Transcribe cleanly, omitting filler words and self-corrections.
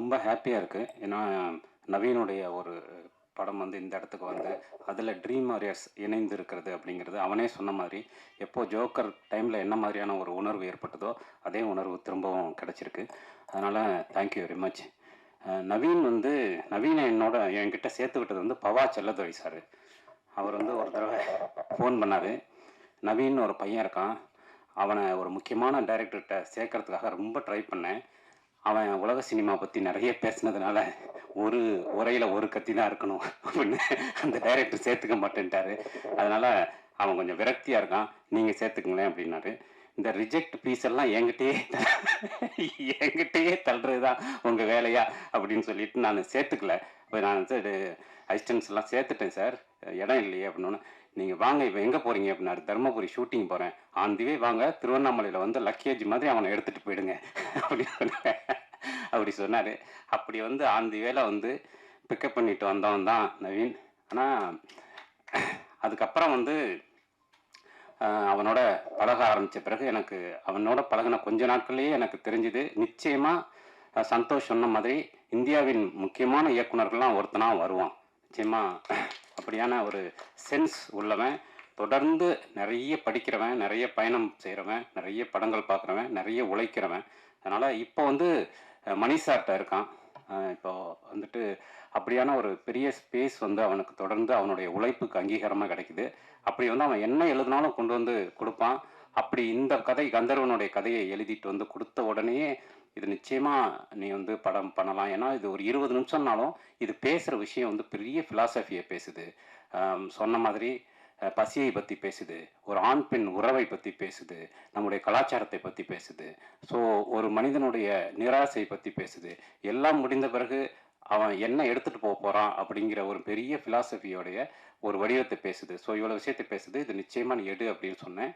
ரொம்ப ஹாப்பியா இருக்கு. ஏன்னா, நவீனுடைய ஒரு படம் வந்து இந்த இடத்துக்கு வந்து, அதில ட்ரீம் வாரியர்ஸ் இணைந்து இருக்கிறது அப்படிங்கிறது, அவனே சொன்ன மாதிரி, எப்போ ஜோக்கர் டைம்ல என்ன மாதிரியான ஒரு உணர்வு ஏற்பட்டதோ, அதே உணர்வு திரும்பவும் கிடைச்சிருக்கு. அதனால thank you very much. Naveen வந்து நவீன என்கிட்ட சேர்த்து விட்டது வந்து பவா செல்லதுரை சார். அவர் வந்து ஒரு தடவ ஃபோன் பண்ணாரு. நவீன்னு ஒரு பையன் இருக்கான். அவன ஒரு முக்கியமான டைரக்டர்ட்ட சேர்க்கறதுக்காக ரொம்ப ட்ரை பண்ணேன். அவன் உலக சினிமா பத்தி நெறைய பேசினதுனால, ஒரு உரையில ஒரு கத்தி தான் இருக்கணும் அப்படின்னு அந்த டைரக்டர் சேர்த்துக்க மாட்டேன்ட்டாரு. அதனால அவன் கொஞ்சம் விரக்தியா இருக்கான். நீங்க சேர்த்துக்கங்களேன் அப்படின்னாரு. இந்த ரிஜெக்ட் பீஸ் எல்லாம் என்கிட்டயே தள்ளுறது தான் உங்க வேலையா அப்படின்னு சொல்லிட்டு நானு சேர்த்துக்கல. அப்ப நான் வந்து அசிஸ்டன்ட்ஸ்லாம் சேர்த்துட்டேன் சார். இடம் இல்லையே அப்படின்னோனே, நீங்க வாங்க இப்ப எங்க போறீங்க அப்படின்னாரு. தர்மபுரி ஷூட்டிங் போறேன். ஆன் தி வே வாங்க திருவண்ணாமலையில வந்து லக்கேஜ் மாதிரி அவன எடுத்துட்டு போயிடுங்க அப்படின்னு சொன்னேன். அப்படி சொன்னாரு. அப்படி வந்து ஆன் தி வேல வந்து பிக்கப் பண்ணிட்டு வந்தவன் தான் நவீன். ஆனா, அதுக்கப்புறம் வந்து அவனோட பழக ஆரம்பிச்ச பிறகு எனக்கு அவனோட பழகுன கொஞ்ச நாட்கள்லயே எனக்கு தெரிஞ்சது, நிச்சயமா சந்தோஷ் சொன்ன மாதிரி இந்தியாவின் முக்கியமான இயக்குனர்கள்லாம் ஒருத்தனா வருவான். நிச்சயமா அப்படியான ஒரு சென்ஸ் உள்ளவன், தொடர்ந்து நெறைய படிக்கிறவன், நெறைய பயணம் செய்றவன், நெறைய படங்கள் பார்க்குறவன், நெறைய உழைக்கிறவன். அதனால இப்போ வந்து மணி சார்ட்ட இருக்கான். இப்போ வந்துட்டு அப்படியான ஒரு பெரிய ஸ்பேஸ் வந்து அவனுக்கு தொடர்ந்து அவனுடைய உழைப்புக்கு அங்கீகாரமா கிடைக்குது. அப்படி வந்து அவன் என்ன எழுதினாலும் கொண்டு வந்து குடுப்பான். அப்படி இந்த கதை கந்தர்வனுடைய கதையை எழுதிட்டு வந்து குடுத்த உடனேயே, இது நிச்சயமா நீ வந்து படம் பண்ணலாம். ஏன்னா, இது ஒரு 20 நிமிஷம்னாலும், இது பேசுற விஷயம் வந்து பெரிய பிலாசபிய பேசுது. சொன்ன மாதிரி பசியை பத்தி பேசுது. ஒரு ஆண், பெண் உறவை பத்தி பேசுது. நம்முடைய கலாச்சாரத்தை பத்தி பேசுது. ஸோ ஒரு மனிதனுடைய நிராசை பத்தி பேசுது. எல்லாம் முடிந்த பிறகு அவன் என்ன எடுத்துட்டு போறான் அப்படிங்கிற ஒரு பெரிய பிலாசபியோடைய ஒரு வடிவத்தை பேசுது. ஸோ இவ்வளோ விஷயத்த பேசுது. இது நிச்சயமா நீ எடு அப்படின்னு சொன்னேன்.